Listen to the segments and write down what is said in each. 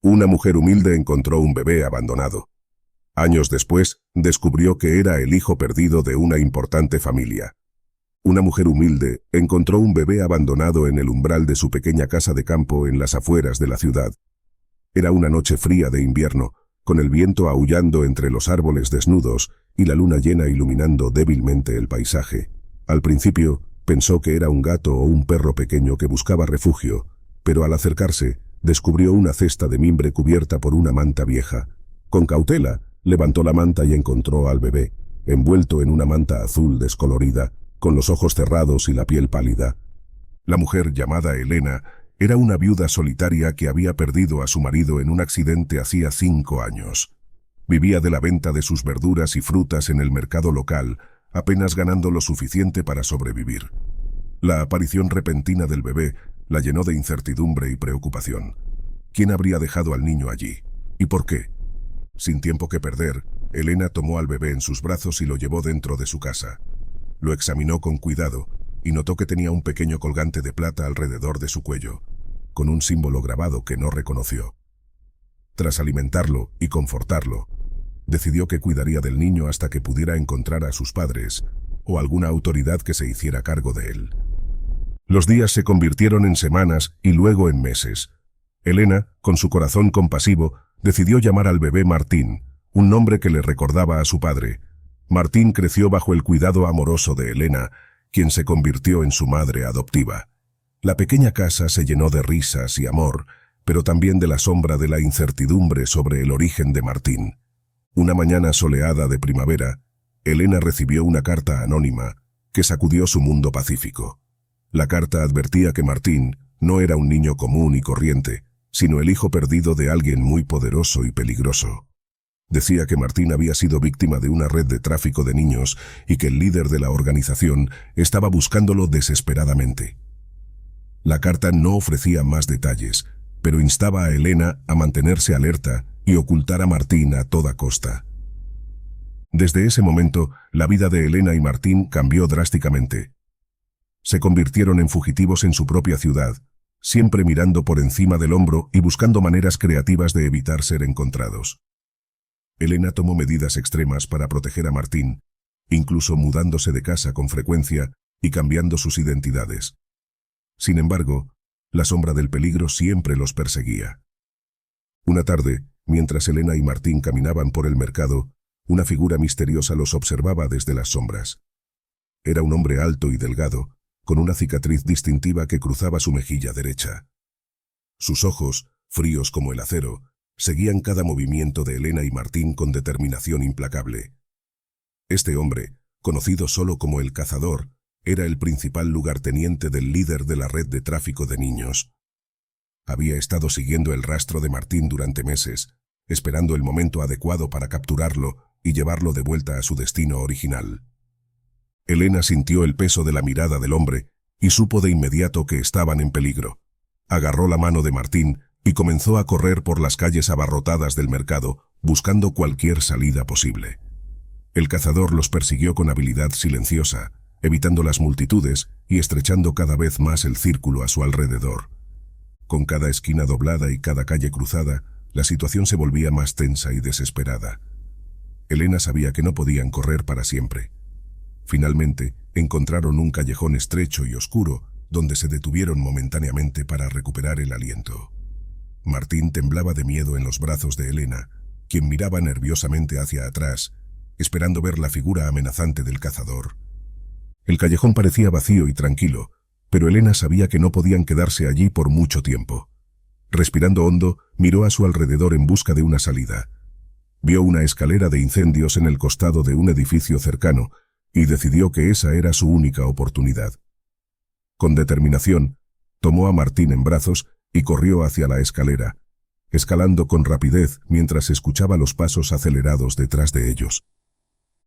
Una mujer humilde encontró un bebé abandonado. Años después, descubrió que era el hijo perdido de una importante familia. Una mujer humilde encontró un bebé abandonado en el umbral de su pequeña casa de campo en las afueras de la ciudad. Era una noche fría de invierno, con el viento aullando entre los árboles desnudos y la luna llena iluminando débilmente el paisaje. Al principio, pensó que era un gato o un perro pequeño que buscaba refugio, pero al acercarse, descubrió una cesta de mimbre cubierta por una manta vieja. Con cautela, levantó la manta y encontró al bebé, envuelto en una manta azul descolorida, con los ojos cerrados y la piel pálida. La mujer, llamada Elena, era una viuda solitaria que había perdido a su marido en un accidente hacía 5 años. Vivía de la venta de sus verduras y frutas en el mercado local, apenas ganando lo suficiente para sobrevivir. La aparición repentina del bebé la llenó de incertidumbre y preocupación. ¿Quién habría dejado al niño allí? ¿Y por qué? Sin tiempo que perder, Elena tomó al bebé en sus brazos y lo llevó dentro de su casa. Lo examinó con cuidado y notó que tenía un pequeño colgante de plata alrededor de su cuello, con un símbolo grabado que no reconoció. Tras alimentarlo y confortarlo, decidió que cuidaría del niño hasta que pudiera encontrar a sus padres o alguna autoridad que se hiciera cargo de él. Los días se convirtieron en semanas y luego en meses. Elena, con su corazón compasivo, decidió llamar al bebé Martín, un nombre que le recordaba a su padre. Martín creció bajo el cuidado amoroso de Elena, quien se convirtió en su madre adoptiva. La pequeña casa se llenó de risas y amor, pero también de la sombra de la incertidumbre sobre el origen de Martín. Una mañana soleada de primavera, Elena recibió una carta anónima que sacudió su mundo pacífico. La carta advertía que Martín no era un niño común y corriente, sino el hijo perdido de alguien muy poderoso y peligroso. Decía que Martín había sido víctima de una red de tráfico de niños y que el líder de la organización estaba buscándolo desesperadamente. La carta no ofrecía más detalles, pero instaba a Elena a mantenerse alerta y ocultar a Martín a toda costa. Desde ese momento, la vida de Elena y Martín cambió drásticamente. Se convirtieron en fugitivos en su propia ciudad, siempre mirando por encima del hombro y buscando maneras creativas de evitar ser encontrados. Elena tomó medidas extremas para proteger a Martín, incluso mudándose de casa con frecuencia y cambiando sus identidades. Sin embargo, la sombra del peligro siempre los perseguía. Una tarde, mientras Elena y Martín caminaban por el mercado, una figura misteriosa los observaba desde las sombras. Era un hombre alto y delgado, con una cicatriz distintiva que cruzaba su mejilla derecha. Sus ojos, fríos como el acero, seguían cada movimiento de Elena y Martín con determinación implacable. Este hombre, conocido solo como el Cazador, era el principal lugarteniente del líder de la red de tráfico de niños. Había estado siguiendo el rastro de Martín durante meses, esperando el momento adecuado para capturarlo y llevarlo de vuelta a su destino original. Elena sintió el peso de la mirada del hombre y supo de inmediato que estaban en peligro. Agarró la mano de Martín y comenzó a correr por las calles abarrotadas del mercado, buscando cualquier salida posible. El Cazador los persiguió con habilidad silenciosa, evitando las multitudes y estrechando cada vez más el círculo a su alrededor. Con cada esquina doblada y cada calle cruzada, la situación se volvía más tensa y desesperada. Elena sabía que no podían correr para siempre. Finalmente, encontraron un callejón estrecho y oscuro, donde se detuvieron momentáneamente para recuperar el aliento. Martín temblaba de miedo en los brazos de Elena, quien miraba nerviosamente hacia atrás, esperando ver la figura amenazante del Cazador. El callejón parecía vacío y tranquilo, pero Elena sabía que no podían quedarse allí por mucho tiempo. Respirando hondo, miró a su alrededor en busca de una salida. Vio una escalera de incendios en el costado de un edificio cercano y decidió que esa era su única oportunidad. Con determinación, tomó a Martín en brazos y corrió hacia la escalera, escalando con rapidez mientras escuchaba los pasos acelerados detrás de ellos.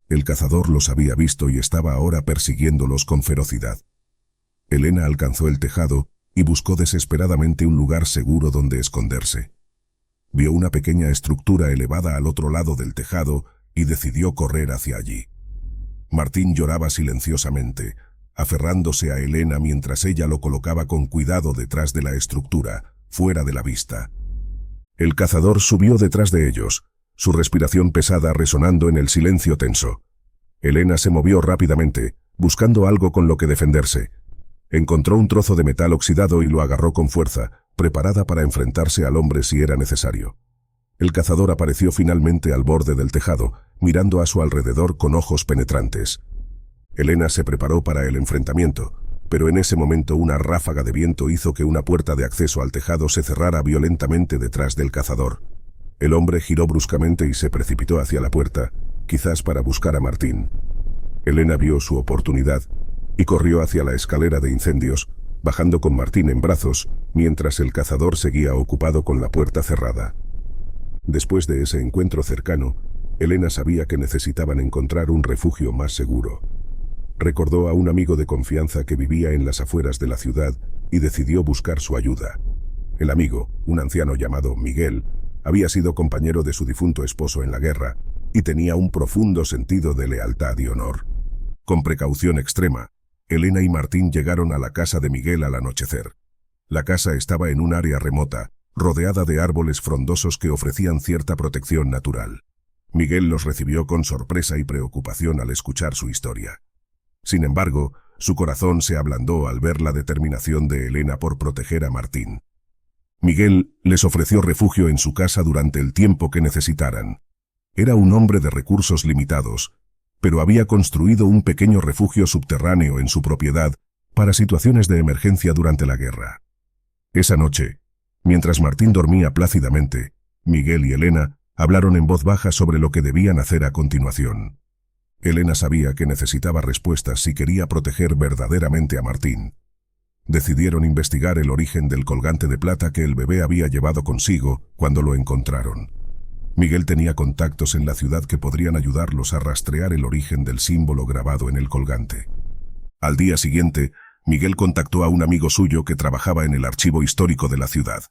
El Cazador los había visto y estaba ahora persiguiéndolos con ferocidad. Elena alcanzó el tejado y buscó desesperadamente un lugar seguro donde esconderse. Vio una pequeña estructura elevada al otro lado del tejado y decidió correr hacia allí. Martín lloraba silenciosamente, aferrándose a Elena mientras ella lo colocaba con cuidado detrás de la estructura, fuera de la vista. El cazador subió detrás de ellos, su respiración pesada resonando en el silencio tenso. Elena se movió rápidamente, buscando algo con lo que defenderse. Encontró un trozo de metal oxidado y lo agarró con fuerza, preparada para enfrentarse al hombre si era necesario. El cazador apareció finalmente al borde del tejado, mirando a su alrededor con ojos penetrantes. Elena se preparó para el enfrentamiento, pero en ese momento una ráfaga de viento hizo que una puerta de acceso al tejado se cerrara violentamente detrás del cazador. El hombre giró bruscamente y se precipitó hacia la puerta, quizás para buscar a Martín. Elena vio su oportunidad y corrió hacia la escalera de incendios, bajando con Martín en brazos, mientras el cazador seguía ocupado con la puerta cerrada. Después de ese encuentro cercano, Elena sabía que necesitaban encontrar un refugio más seguro. Recordó a un amigo de confianza que vivía en las afueras de la ciudad y decidió buscar su ayuda. El amigo, un anciano llamado Miguel, había sido compañero de su difunto esposo en la guerra y tenía un profundo sentido de lealtad y honor. Con precaución extrema, Elena y Martín llegaron a la casa de Miguel al anochecer. La casa estaba en un área remota, rodeada de árboles frondosos que ofrecían cierta protección natural. Miguel los recibió con sorpresa y preocupación al escuchar su historia. Sin embargo, su corazón se ablandó al ver la determinación de Elena por proteger a Martín. Miguel les ofreció refugio en su casa durante el tiempo que necesitaran. Era un hombre de recursos limitados, pero había construido un pequeño refugio subterráneo en su propiedad para situaciones de emergencia durante la guerra. Esa noche, mientras Martín dormía plácidamente, Miguel y Elena hablaron en voz baja sobre lo que debían hacer a continuación. Elena sabía que necesitaba respuestas si quería proteger verdaderamente a Martín. Decidieron investigar el origen del colgante de plata que el bebé había llevado consigo cuando lo encontraron. Miguel tenía contactos en la ciudad que podrían ayudarlos a rastrear el origen del símbolo grabado en el colgante. Al día siguiente, Miguel contactó a un amigo suyo que trabajaba en el archivo histórico de la ciudad.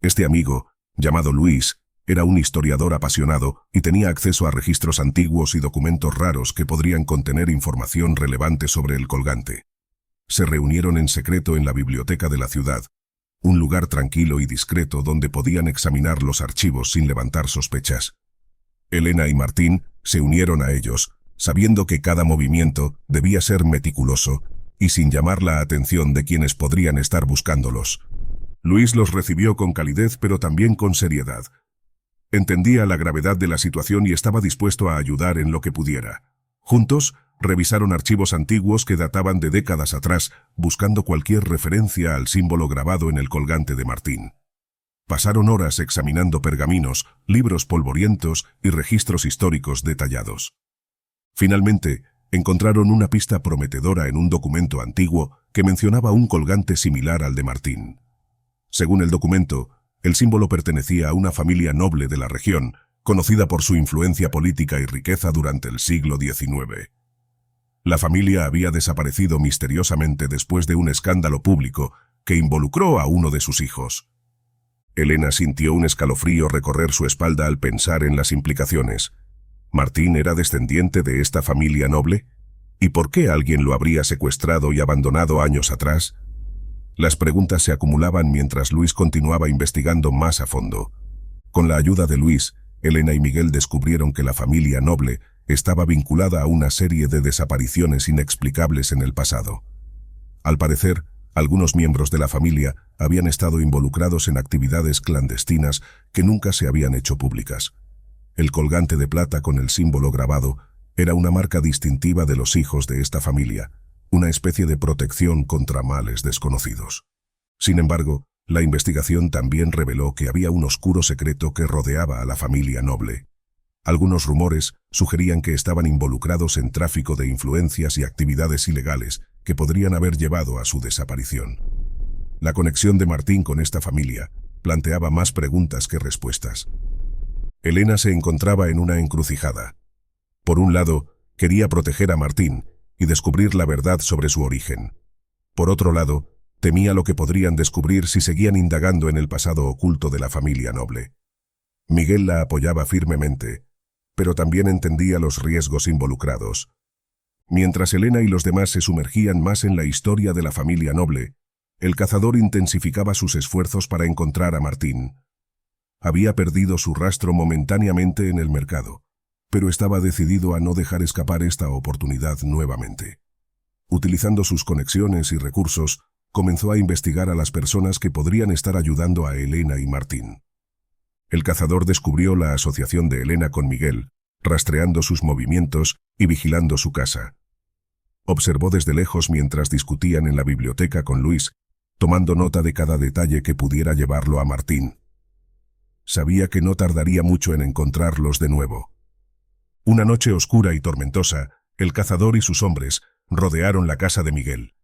Este amigo, llamado Luis, era un historiador apasionado y tenía acceso a registros antiguos y documentos raros que podrían contener información relevante sobre el colgante. Se reunieron en secreto en la biblioteca de la ciudad, un lugar tranquilo y discreto donde podían examinar los archivos sin levantar sospechas. Elena y Martín se unieron a ellos, sabiendo que cada movimiento debía ser meticuloso y sin llamar la atención de quienes podrían estar buscándolos. Luis los recibió con calidez pero también con seriedad. Entendía la gravedad de la situación y estaba dispuesto a ayudar en lo que pudiera. Juntos, revisaron archivos antiguos que databan de décadas atrás, buscando cualquier referencia al símbolo grabado en el colgante de Martín. Pasaron horas examinando pergaminos, libros polvorientos y registros históricos detallados. Finalmente, encontraron una pista prometedora en un documento antiguo que mencionaba un colgante similar al de Martín. Según el documento, el símbolo pertenecía a una familia noble de la región, conocida por su influencia política y riqueza durante el siglo XIX. La familia había desaparecido misteriosamente después de un escándalo público que involucró a uno de sus hijos. Elena sintió un escalofrío recorrer su espalda al pensar en las implicaciones. ¿Martín era descendiente de esta familia noble? ¿Y por qué alguien lo habría secuestrado y abandonado años atrás? Las preguntas se acumulaban mientras Luis continuaba investigando más a fondo. Con la ayuda de Luis, Elena y Miguel descubrieron que la familia noble estaba vinculada a una serie de desapariciones inexplicables en el pasado. Al parecer, algunos miembros de la familia habían estado involucrados en actividades clandestinas que nunca se habían hecho públicas. El colgante de plata con el símbolo grabado era una marca distintiva de los hijos de esta familia, una especie de protección contra males desconocidos. Sin embargo, la investigación también reveló que había un oscuro secreto que rodeaba a la familia noble. Algunos rumores sugerían que estaban involucrados en tráfico de influencias y actividades ilegales que podrían haber llevado a su desaparición. La conexión de Martín con esta familia planteaba más preguntas que respuestas. Elena se encontraba en una encrucijada. Por un lado, quería proteger a Martín y descubrir la verdad sobre su origen. Por otro lado, temía lo que podrían descubrir si seguían indagando en el pasado oculto de la familia noble. Miguel la apoyaba firmemente, pero también entendía los riesgos involucrados. Mientras Elena y los demás se sumergían más en la historia de la familia noble, el cazador intensificaba sus esfuerzos para encontrar a Martín. había perdido su rastro momentáneamente en el mercado, pero estaba decidido a no dejar escapar esta oportunidad nuevamente. Utilizando sus conexiones y recursos, comenzó a investigar a las personas que podrían estar ayudando a Elena y Martín. El cazador descubrió la asociación de Elena con Miguel, rastreando sus movimientos y vigilando su casa. Observó desde lejos mientras discutían en la biblioteca con Luis, tomando nota de cada detalle que pudiera llevarlo a Martín. Sabía que no tardaría mucho en encontrarlos de nuevo. Una noche oscura y tormentosa, el cazador y sus hombres rodearon la casa de Miguel.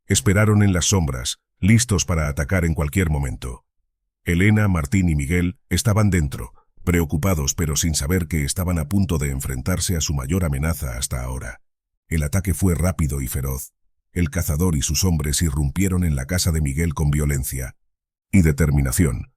Esperaron en las sombras, listos para atacar en cualquier momento. Elena, Martín y Miguel estaban dentro, preocupados pero sin saber que estaban a punto de enfrentarse a su mayor amenaza hasta ahora. El ataque fue rápido y feroz. El cazador y sus hombres irrumpieron en la casa de Miguel con violencia y determinación.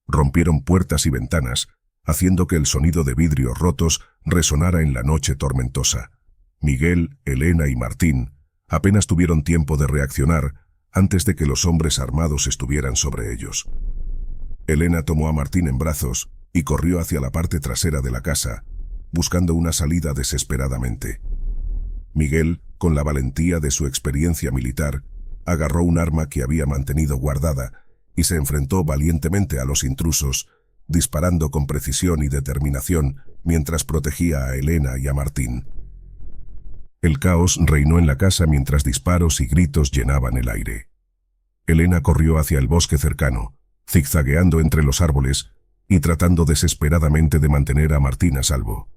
Rompieron puertas y ventanas, haciendo que el sonido de vidrios rotos resonara en la noche tormentosa. Miguel, Elena y Martín apenas tuvieron tiempo de reaccionar antes de que los hombres armados estuvieran sobre ellos. Elena tomó a Martín en brazos y corrió hacia la parte trasera de la casa, buscando una salida desesperadamente. Miguel, con la valentía de su experiencia militar, agarró un arma que había mantenido guardada y se enfrentó valientemente a los intrusos, disparando con precisión y determinación mientras protegía a Elena y a Martín. El caos reinó en la casa mientras disparos y gritos llenaban el aire. Elena corrió hacia el bosque cercano, zigzagueando entre los árboles y tratando desesperadamente de mantener a Martín a salvo.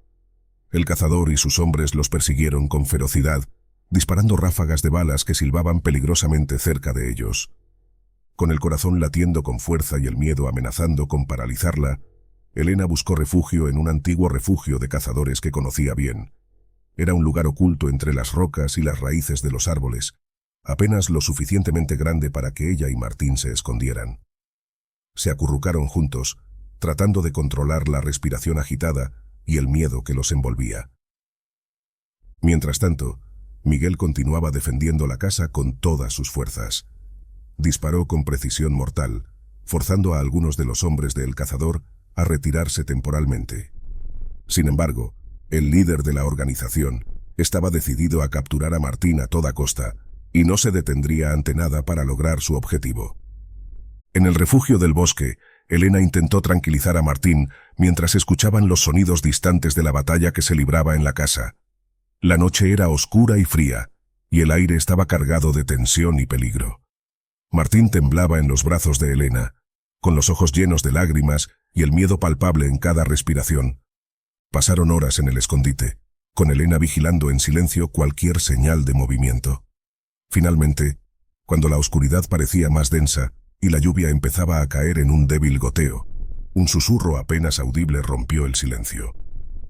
El cazador y sus hombres los persiguieron con ferocidad, disparando ráfagas de balas que silbaban peligrosamente cerca de ellos. Con el corazón latiendo con fuerza y el miedo amenazando con paralizarla, Elena buscó refugio en un antiguo refugio de cazadores que conocía bien. Era un lugar oculto entre las rocas y las raíces de los árboles, apenas lo suficientemente grande para que ella y Martín se escondieran. Se acurrucaron juntos, tratando de controlar la respiración agitada y el miedo que los envolvía. Mientras tanto, Miguel continuaba defendiendo la casa con todas sus fuerzas. Disparó con precisión mortal, forzando a algunos de los hombres del cazador a retirarse temporalmente. Sin embargo, el líder de la organización estaba decidido a capturar a Martín a toda costa y no se detendría ante nada para lograr su objetivo. En el refugio del bosque, Elena intentó tranquilizar a Martín mientras escuchaban los sonidos distantes de la batalla que se libraba en la casa. La noche era oscura y fría, y el aire estaba cargado de tensión y peligro. Martín temblaba en los brazos de Elena, con los ojos llenos de lágrimas y el miedo palpable en cada respiración. Pasaron horas en el escondite, con Elena vigilando en silencio cualquier señal de movimiento. Finalmente, cuando la oscuridad parecía más densa y la lluvia empezaba a caer en un débil goteo, un susurro apenas audible rompió el silencio.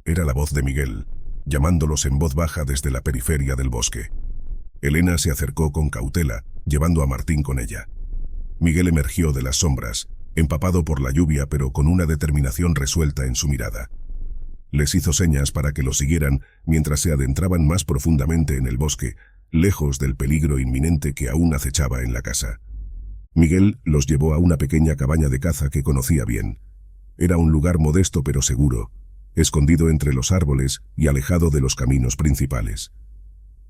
Era la voz de Miguel, llamándolos en voz baja desde la periferia del bosque. Elena se acercó con cautela, llevando a Martín con ella. Miguel emergió de las sombras, empapado por la lluvia pero con una determinación resuelta en su mirada. Les hizo señas para que lo siguieran mientras se adentraban más profundamente en el bosque, lejos del peligro inminente que aún acechaba en la casa. Miguel los llevó a una pequeña cabaña de caza que conocía bien. Era un lugar modesto pero seguro, escondido entre los árboles y alejado de los caminos principales.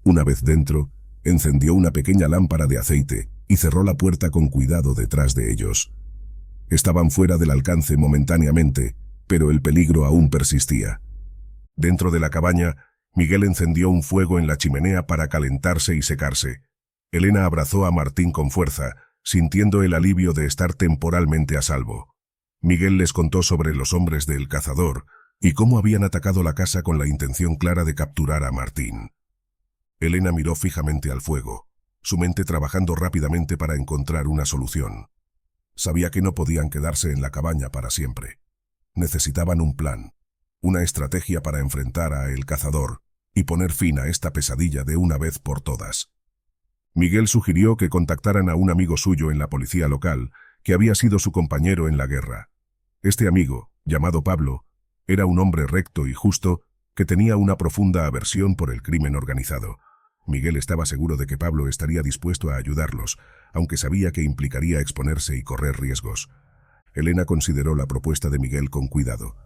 Una vez dentro, encendió una pequeña lámpara de aceite y cerró la puerta con cuidado detrás de ellos. Estaban fuera del alcance momentáneamente, pero el peligro aún persistía. Dentro de la cabaña, Miguel encendió un fuego en la chimenea para calentarse y secarse. Elena abrazó a Martín con fuerza, sintiendo el alivio de estar temporalmente a salvo. Miguel les contó sobre los hombres del cazador y cómo habían atacado la casa con la intención clara de capturar a Martín. Elena miró fijamente al fuego, su mente trabajando rápidamente para encontrar una solución. Sabía que no podían quedarse en la cabaña para siempre. Necesitaban un plan, una estrategia para enfrentar a el cazador y poner fin a esta pesadilla de una vez por todas. Miguel sugirió que contactaran a un amigo suyo en la policía local, que había sido su compañero en la guerra. Este amigo, llamado Pablo, era un hombre recto y justo que tenía una profunda aversión por el crimen organizado. Miguel estaba seguro de que Pablo estaría dispuesto a ayudarlos, aunque sabía que implicaría exponerse y correr riesgos. Elena consideró la propuesta de Miguel con cuidado.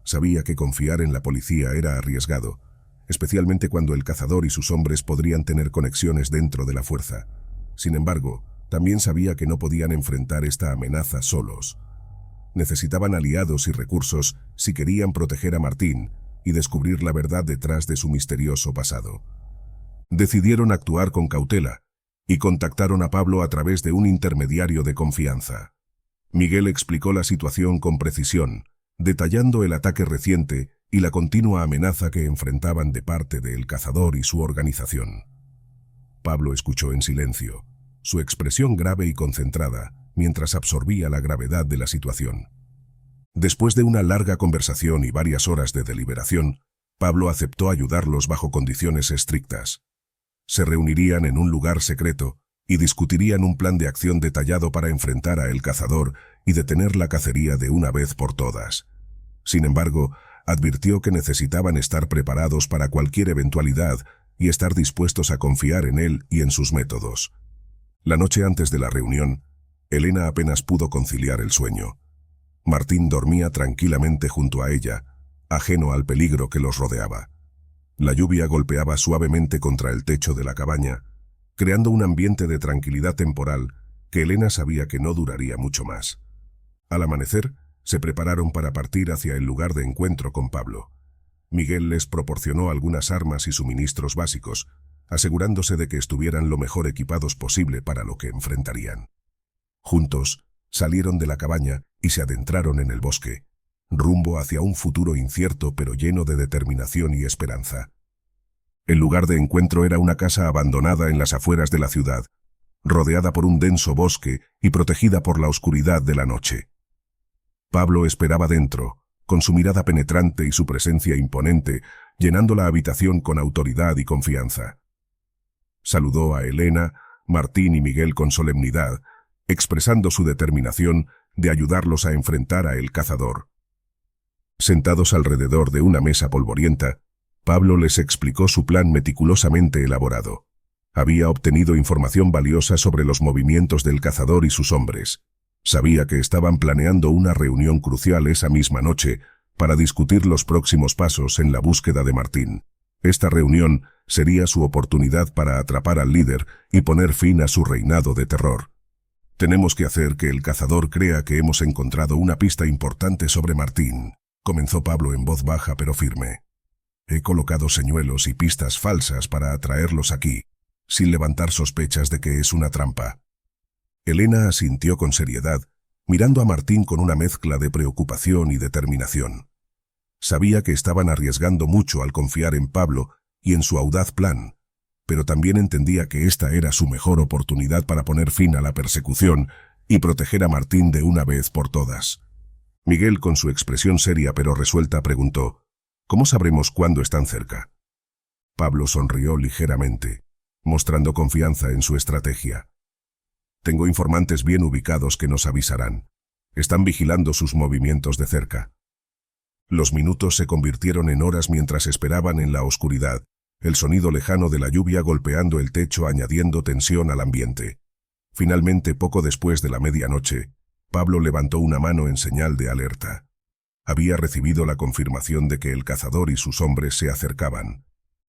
Sabía que confiar en la policía era arriesgado, especialmente cuando el cazador y sus hombres podrían tener conexiones dentro de la fuerza. Sin embargo, también sabía que no podían enfrentar esta amenaza solos. Necesitaban aliados y recursos si querían proteger a Martín y descubrir la verdad detrás de su misterioso pasado. Decidieron actuar con cautela y contactaron a Pablo a través de un intermediario de confianza. Miguel explicó la situación con precisión, detallando el ataque reciente y la continua amenaza que enfrentaban de parte del cazador y su organización. Pablo escuchó en silencio, su expresión grave y concentrada, mientras absorbía la gravedad de la situación. Después de una larga conversación y varias horas de deliberación, Pablo aceptó ayudarlos bajo condiciones estrictas. Se reunirían en un lugar secreto y discutirían un plan de acción detallado para enfrentar a el cazador y detener la cacería de una vez por todas. Sin embargo, advirtió que necesitaban estar preparados para cualquier eventualidad y estar dispuestos a confiar en él y en sus métodos. La noche antes de la reunión, Elena apenas pudo conciliar el sueño. Martín dormía tranquilamente junto a ella, ajeno al peligro que los rodeaba. La lluvia golpeaba suavemente contra el techo de la cabaña, creando un ambiente de tranquilidad temporal que Elena sabía que no duraría mucho más. Al amanecer, se prepararon para partir hacia el lugar de encuentro con Pablo. Miguel les proporcionó algunas armas y suministros básicos, asegurándose de que estuvieran lo mejor equipados posible para lo que enfrentarían. Juntos, salieron de la cabaña y se adentraron en el bosque, rumbo hacia un futuro incierto pero lleno de determinación y esperanza. El lugar de encuentro era una casa abandonada en las afueras de la ciudad, rodeada por un denso bosque y protegida por la oscuridad de la noche. Pablo esperaba dentro, con su mirada penetrante y su presencia imponente, llenando la habitación con autoridad y confianza. Saludó a Elena, Martín y Miguel con solemnidad, expresando su determinación de ayudarlos a enfrentar a el cazador. Sentados alrededor de una mesa polvorienta, Pablo les explicó su plan meticulosamente elaborado. Había obtenido información valiosa sobre los movimientos del cazador y sus hombres. Sabía que estaban planeando una reunión crucial esa misma noche para discutir los próximos pasos en la búsqueda de Martín. Esta reunión sería su oportunidad para atrapar al líder y poner fin a su reinado de terror. «Tenemos que hacer que el cazador crea que hemos encontrado una pista importante sobre Martín», comenzó Pablo en voz baja pero firme. «He colocado señuelos y pistas falsas para atraerlos aquí, sin levantar sospechas de que es una trampa». Elena asintió con seriedad, mirando a Martín con una mezcla de preocupación y determinación. Sabía que estaban arriesgando mucho al confiar en Pablo y en su audaz plan, pero también entendía que esta era su mejor oportunidad para poner fin a la persecución y proteger a Martín de una vez por todas. Miguel, con su expresión seria pero resuelta, preguntó: «¿Cómo sabremos cuándo están cerca?». Pablo sonrió ligeramente, mostrando confianza en su estrategia. «Tengo informantes bien ubicados que nos avisarán. Están vigilando sus movimientos de cerca». Los minutos se convirtieron en horas mientras esperaban en la oscuridad, el sonido lejano de la lluvia golpeando el techo añadiendo tensión al ambiente. Finalmente, poco después de la medianoche, Pablo levantó una mano en señal de alerta. Había recibido la confirmación de que el cazador y sus hombres se acercaban.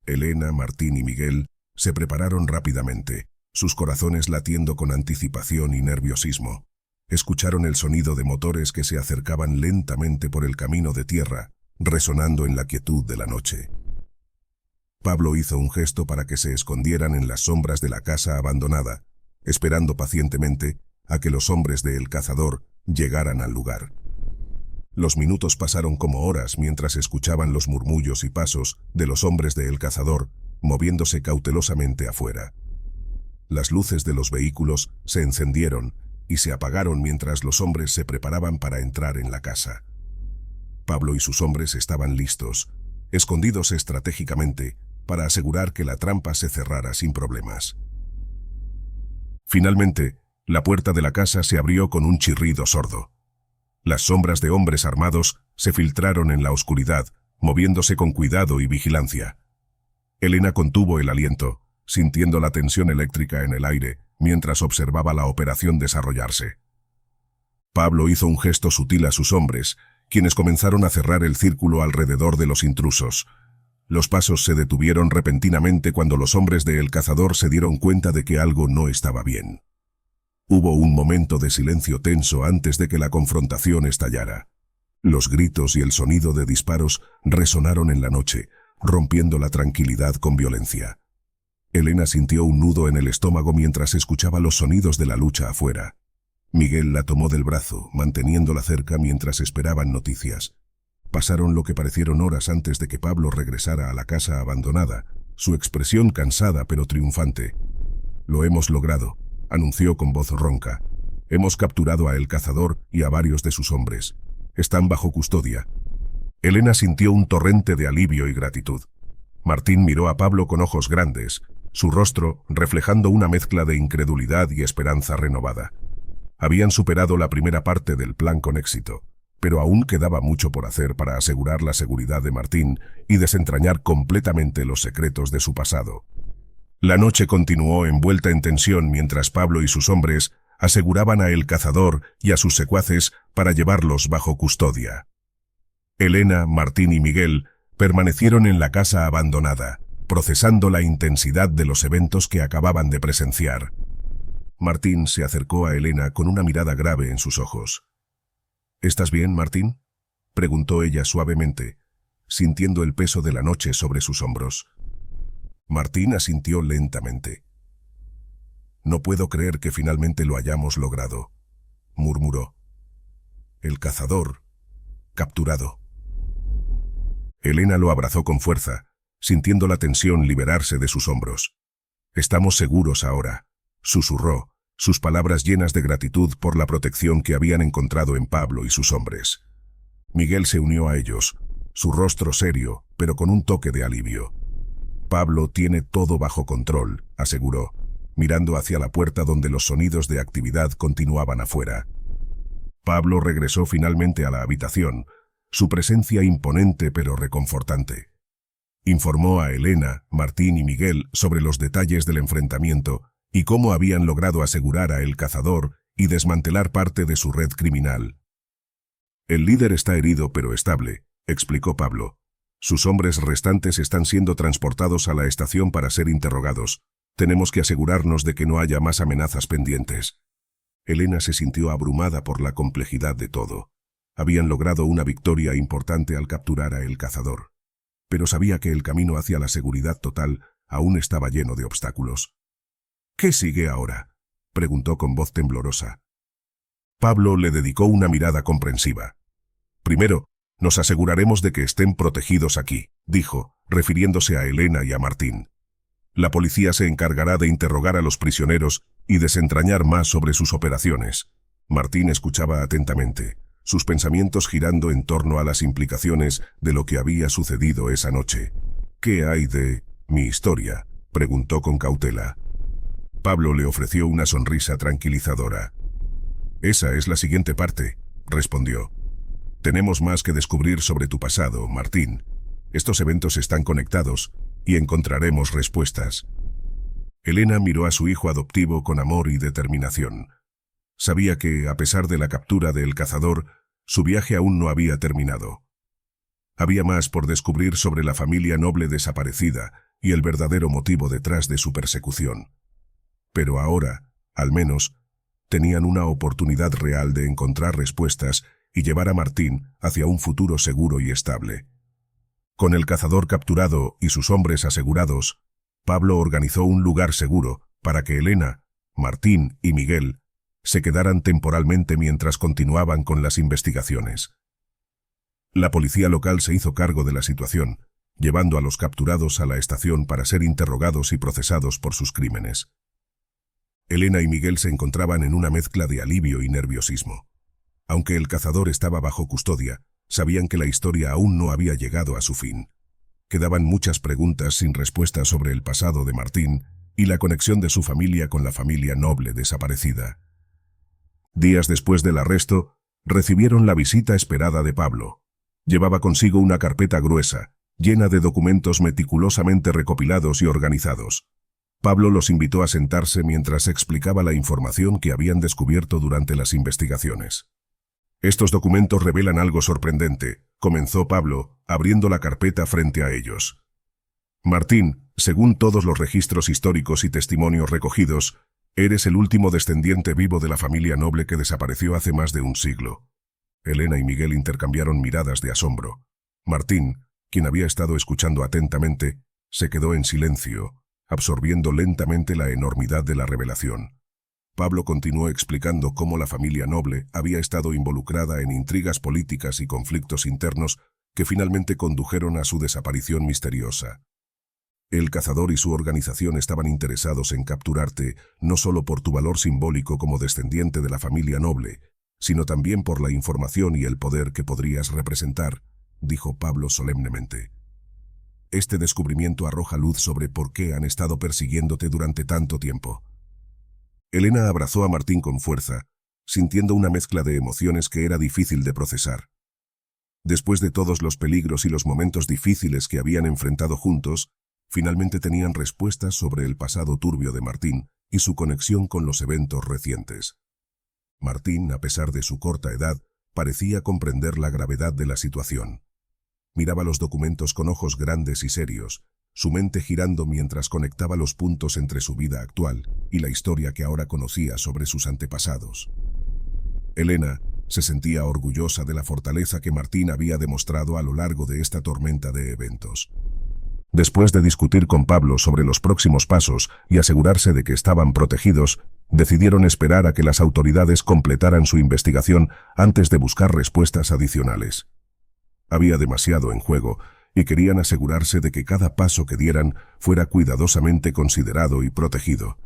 Elena, Martín y Miguel se prepararon rápidamente, sus corazones latiendo con anticipación y nerviosismo. Escucharon el sonido de motores que se acercaban lentamente por el camino de tierra, resonando en la quietud de la noche. Pablo hizo un gesto para que se escondieran en las sombras de la casa abandonada, esperando pacientemente a que los hombres del cazador llegaran al lugar. Los minutos pasaron como horas mientras escuchaban los murmullos y pasos de los hombres del cazador, moviéndose cautelosamente afuera. Las luces de los vehículos se encendieron y se apagaron mientras los hombres se preparaban para entrar en la casa. Pablo y sus hombres estaban listos, escondidos estratégicamente, para asegurar que la trampa se cerrara sin problemas. Finalmente, la puerta de la casa se abrió con un chirrido sordo. Las sombras de hombres armados se filtraron en la oscuridad, moviéndose con cuidado y vigilancia. Elena contuvo el aliento, sintiendo la tensión eléctrica en el aire, mientras observaba la operación desarrollarse. Pablo hizo un gesto sutil a sus hombres, quienes comenzaron a cerrar el círculo alrededor de los intrusos. Los pasos se detuvieron repentinamente cuando los hombres de El Cazador se dieron cuenta de que algo no estaba bien. Hubo un momento de silencio tenso antes de que la confrontación estallara. Los gritos y el sonido de disparos resonaron en la noche, rompiendo la tranquilidad con violencia. Elena sintió un nudo en el estómago mientras escuchaba los sonidos de la lucha afuera. Miguel la tomó del brazo, manteniéndola cerca mientras esperaban noticias. Pasaron lo que parecieron horas antes de que Pablo regresara a la casa abandonada, su expresión cansada pero triunfante. «Lo hemos logrado», anunció con voz ronca. «Hemos capturado a El Cazador y a varios de sus hombres. Están bajo custodia». Elena sintió un torrente de alivio y gratitud. Martín miró a Pablo con ojos grandes, su rostro reflejando una mezcla de incredulidad y esperanza renovada. Habían superado la primera parte del plan con éxito, pero aún quedaba mucho por hacer para asegurar la seguridad de Martín y desentrañar completamente los secretos de su pasado. La noche continuó envuelta en tensión mientras Pablo y sus hombres aseguraban a El Cazador y a sus secuaces para llevarlos bajo custodia. Elena, Martín y Miguel permanecieron en la casa abandonada, procesando la intensidad de los eventos que acababan de presenciar. Martín se acercó a Elena con una mirada grave en sus ojos. «¿Estás bien, Martín?», preguntó ella suavemente, sintiendo el peso de la noche sobre sus hombros. Martín asintió lentamente. «No puedo creer que finalmente lo hayamos logrado», murmuró. «El Cazador, capturado». Elena lo abrazó con fuerza, sintiendo la tensión liberarse de sus hombros. «Estamos seguros ahora», susurró, sus palabras llenas de gratitud por la protección que habían encontrado en Pablo y sus hombres. Miguel se unió a ellos, su rostro serio, pero con un toque de alivio. «Pablo tiene todo bajo control», aseguró, mirando hacia la puerta donde los sonidos de actividad continuaban afuera. Pablo regresó finalmente a la habitación, su presencia imponente pero reconfortante. Informó a Elena, Martín y Miguel sobre los detalles del enfrentamiento y cómo habían logrado asegurar a El Cazador y desmantelar parte de su red criminal. «El líder está herido pero estable», explicó Pablo. «Sus hombres restantes están siendo transportados a la estación para ser interrogados. Tenemos que asegurarnos de que no haya más amenazas pendientes». Elena se sintió abrumada por la complejidad de todo. Habían logrado una victoria importante al capturar a El Cazador, pero sabía que el camino hacia la seguridad total aún estaba lleno de obstáculos. «¿Qué sigue ahora?», preguntó con voz temblorosa. Pablo le dedicó una mirada comprensiva. «Primero, nos aseguraremos de que estén protegidos aquí», dijo, refiriéndose a Elena y a Martín. «La policía se encargará de interrogar a los prisioneros y desentrañar más sobre sus operaciones». Martín escuchaba atentamente, sus pensamientos girando en torno a las implicaciones de lo que había sucedido esa noche. «¿Qué hay de mi historia?», preguntó con cautela. Pablo le ofreció una sonrisa tranquilizadora. «Esa es la siguiente parte», respondió. «Tenemos más que descubrir sobre tu pasado, Martín. Estos eventos están conectados y encontraremos respuestas». Elena miró a su hijo adoptivo con amor y determinación. Sabía que, a pesar de la captura de El Cazador, su viaje aún no había terminado. Había más por descubrir sobre la familia noble desaparecida y el verdadero motivo detrás de su persecución. Pero ahora, al menos, tenían una oportunidad real de encontrar respuestas y llevar a Martín hacia un futuro seguro y estable. Con El Cazador capturado y sus hombres asegurados, Pablo organizó un lugar seguro para que Elena, Martín y Miguel se quedaran temporalmente mientras continuaban con las investigaciones. La policía local se hizo cargo de la situación, llevando a los capturados a la estación para ser interrogados y procesados por sus crímenes. Elena y Miguel se encontraban en una mezcla de alivio y nerviosismo. Aunque El Cazador estaba bajo custodia, sabían que la historia aún no había llegado a su fin. Quedaban muchas preguntas sin respuesta sobre el pasado de Martín y la conexión de su familia con la familia noble desaparecida. Días después del arresto, recibieron la visita esperada de Pablo. Llevaba consigo una carpeta gruesa, llena de documentos meticulosamente recopilados y organizados. Pablo los invitó a sentarse mientras explicaba la información que habían descubierto durante las investigaciones. Estos documentos revelan algo sorprendente, comenzó Pablo, abriendo la carpeta frente a ellos. Martín, según todos los registros históricos y testimonios recogidos, eres el último descendiente vivo de la familia noble que desapareció hace más de un siglo. Elena y Miguel intercambiaron miradas de asombro. Martín, quien había estado escuchando atentamente, se quedó en silencio, absorbiendo lentamente la enormidad de la revelación. Pablo continuó explicando cómo la familia noble había estado involucrada en intrigas políticas y conflictos internos que finalmente condujeron a su desaparición misteriosa. El cazador y su organización estaban interesados en capturarte no solo por tu valor simbólico como descendiente de la familia noble, sino también por la información y el poder que podrías representar, dijo Pablo solemnemente. Este descubrimiento arroja luz sobre por qué han estado persiguiéndote durante tanto tiempo. Elena abrazó a Martín con fuerza, sintiendo una mezcla de emociones que era difícil de procesar. Después de todos los peligros y los momentos difíciles que habían enfrentado juntos, finalmente tenían respuestas sobre el pasado turbio de Martín y su conexión con los eventos recientes. Martín, a pesar de su corta edad, parecía comprender la gravedad de la situación. Miraba los documentos con ojos grandes y serios, su mente girando mientras conectaba los puntos entre su vida actual y la historia que ahora conocía sobre sus antepasados. Elena se sentía orgullosa de la fortaleza que Martín había demostrado a lo largo de esta tormenta de eventos. Después de discutir con Pablo sobre los próximos pasos y asegurarse de que estaban protegidos, decidieron esperar a que las autoridades completaran su investigación antes de buscar respuestas adicionales. Había demasiado en juego y querían asegurarse de que cada paso que dieran fuera cuidadosamente considerado y protegido.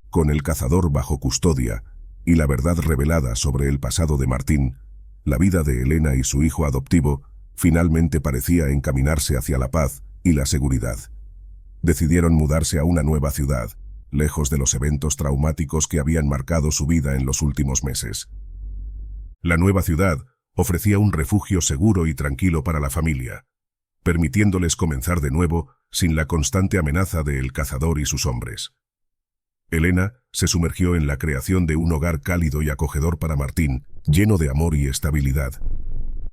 Con el cazador bajo custodia y la verdad revelada sobre el pasado de Martín, la vida de Elena y su hijo adoptivo finalmente parecía encaminarse hacia la paz y la seguridad. Decidieron mudarse a una nueva ciudad, lejos de los eventos traumáticos que habían marcado su vida en los últimos meses. La nueva ciudad ofrecía un refugio seguro y tranquilo para la familia, permitiéndoles comenzar de nuevo sin la constante amenaza de el cazador y sus hombres. Elena se sumergió en la creación de un hogar cálido y acogedor para Martín, lleno de amor y estabilidad.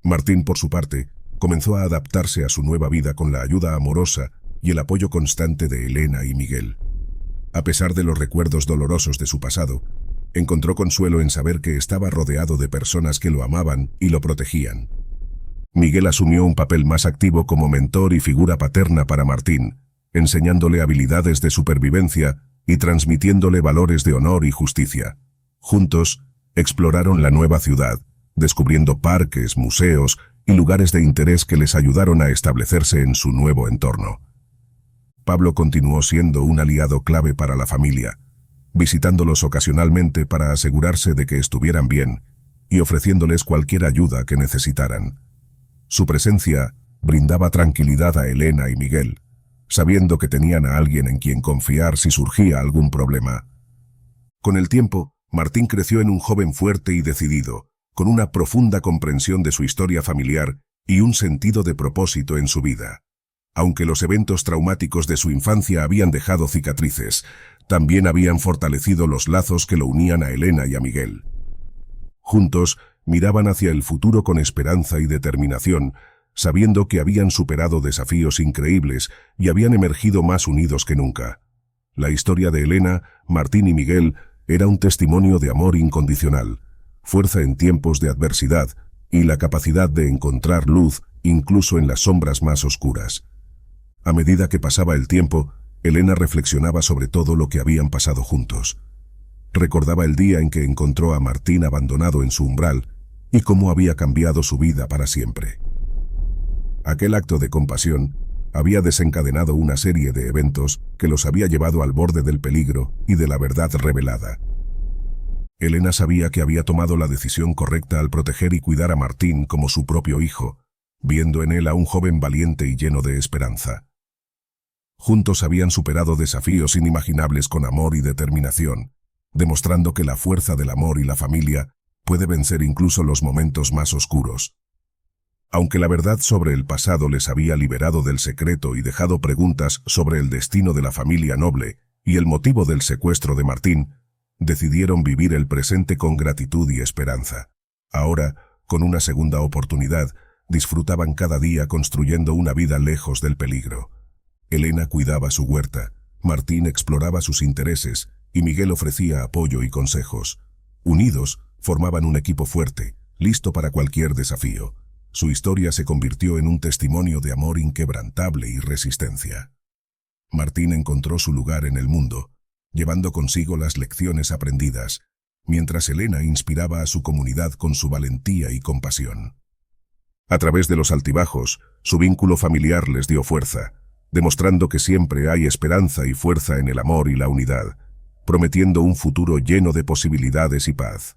Martín, por su parte, comenzó a adaptarse a su nueva vida con la ayuda amorosa y el apoyo constante de Elena y Miguel. A pesar de los recuerdos dolorosos de su pasado, encontró consuelo en saber que estaba rodeado de personas que lo amaban y lo protegían. Miguel asumió un papel más activo como mentor y figura paterna para Martín, enseñándole habilidades de supervivencia y transmitiéndole valores de honor y justicia. Juntos, exploraron la nueva ciudad, descubriendo parques, museos y lugares de interés que les ayudaron a establecerse en su nuevo entorno. Pablo continuó siendo un aliado clave para la familia, visitándolos ocasionalmente para asegurarse de que estuvieran bien y ofreciéndoles cualquier ayuda que necesitaran. Su presencia brindaba tranquilidad a Elena y Miguel, sabiendo que tenían a alguien en quien confiar si surgía algún problema. Con el tiempo, Martín creció en un joven fuerte y decidido, con una profunda comprensión de su historia familiar y un sentido de propósito en su vida. Aunque los eventos traumáticos de su infancia habían dejado cicatrices, también habían fortalecido los lazos que lo unían a Elena y a Miguel. Juntos, miraban hacia el futuro con esperanza y determinación, sabiendo que habían superado desafíos increíbles y habían emergido más unidos que nunca. La historia de Elena, Martín y Miguel era un testimonio de amor incondicional, fuerza en tiempos de adversidad y la capacidad de encontrar luz incluso en las sombras más oscuras. A medida que pasaba el tiempo, Elena reflexionaba sobre todo lo que habían pasado juntos. Recordaba el día en que encontró a Martín abandonado en su umbral y cómo había cambiado su vida para siempre. Aquel acto de compasión había desencadenado una serie de eventos que los había llevado al borde del peligro y de la verdad revelada. Elena sabía que había tomado la decisión correcta al proteger y cuidar a Martín como su propio hijo, viendo en él a un joven valiente y lleno de esperanza. Juntos habían superado desafíos inimaginables con amor y determinación, demostrando que la fuerza del amor y la familia puede vencer incluso los momentos más oscuros. Aunque la verdad sobre el pasado les había liberado del secreto y dejado preguntas sobre el destino de la familia noble y el motivo del secuestro de Martín, decidieron vivir el presente con gratitud y esperanza. Ahora, Con una segunda oportunidad, disfrutaban cada día construyendo una vida lejos del peligro. Elena cuidaba su huerta, Martín exploraba sus intereses y Miguel ofrecía apoyo y consejos. Unidos, formaban un equipo fuerte, listo para cualquier desafío. Su historia se convirtió en un testimonio de amor inquebrantable y resistencia. Martín encontró su lugar en el mundo, llevando consigo las lecciones aprendidas, mientras Elena inspiraba a su comunidad con su valentía y compasión. A través de los altibajos, su vínculo familiar les dio fuerza, demostrando que siempre hay esperanza y fuerza en el amor y la unidad, prometiendo un futuro lleno de posibilidades y paz.